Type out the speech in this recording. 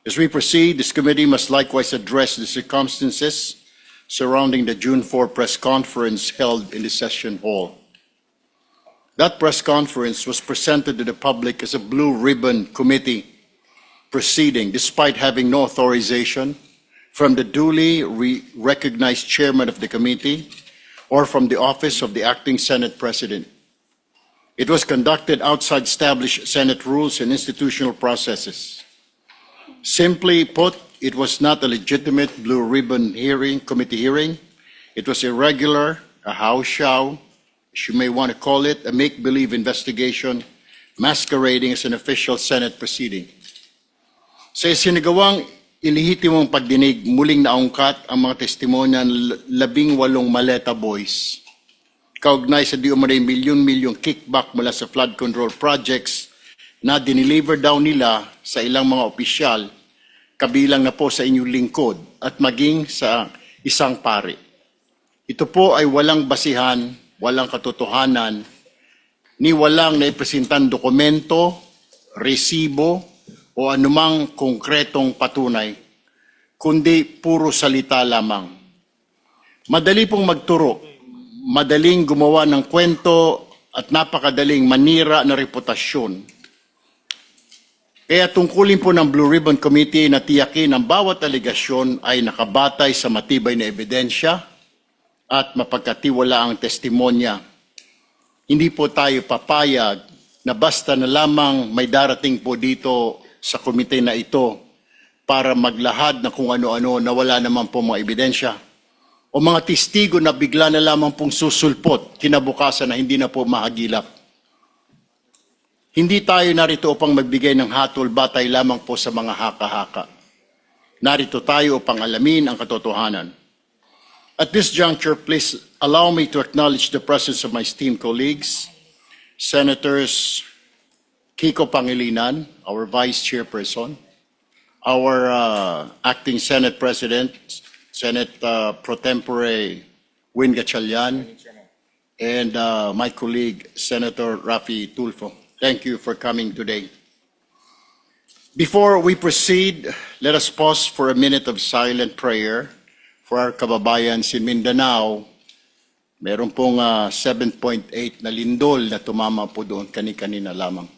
As we proceed, this committee must likewise address the circumstances surrounding the June 4 press conference held in the session hall. That press conference was presented to the public as a blue ribbon committee proceeding despite having no authorization from the duly recognized chairman of the committee or from the office of the acting Senate President. It was conducted outside established Senate rules and institutional processes. Simply put, it was not a legitimate blue ribbon committee hearing. It was irregular, a house show, as you may want to call it, a make-believe investigation masquerading as an official Senate proceeding. Sa isinagawang ilihitimong pagdinig, muling naungkat ang mga testimonya ng 18 Maleta Boys. Kaugnay sa di umanay milyon-milyong kickback mula sa flood control projects na dineliver daw nila sa ilang mga opisyal, kabilang na po sa inyong lingkod at maging sa isang pari. Ito po ay walang basihan, walang katotohanan, ni walang naipresentan dokumento, resibo, o anumang konkretong patunay, kundi puro salita lamang. Madali pong magturo, madaling gumawa ng kwento at napakadaling manira na reputasyon. Kaya tungkulin po ng Blue Ribbon Committee na tiyakin ang bawat alegasyon ay nakabatay sa matibay na ebidensya at mapagkatiwalaang testimonya. Hindi po tayo papayag na basta na lamang may darating po dito sa komite na ito para maglahad na kung ano-ano na wala naman po mga ebidensya o mga testigo na bigla na lamang pong susulpot kinabukasan na hindi na po mahagilap. Hindi tayo narito upang magbigay ng hatol batay lamang po sa mga haka-haka. Narito tayo upang alamin ang katotohanan. At this juncture, please allow me to acknowledge the presence of my esteemed colleagues, Senators Kiko Pangilinan, our Vice Chairperson, our Acting Senate President, Senate Pro Tempore Win Gatchalian, and my colleague, Senator Rafi Tulfo. Thank you for coming today. Before we proceed, let us pause for a minute of silent prayer for our kababayan in Mindanao. Meron pong 7.8 na lindol na tumama po doon kani-kanina lamang.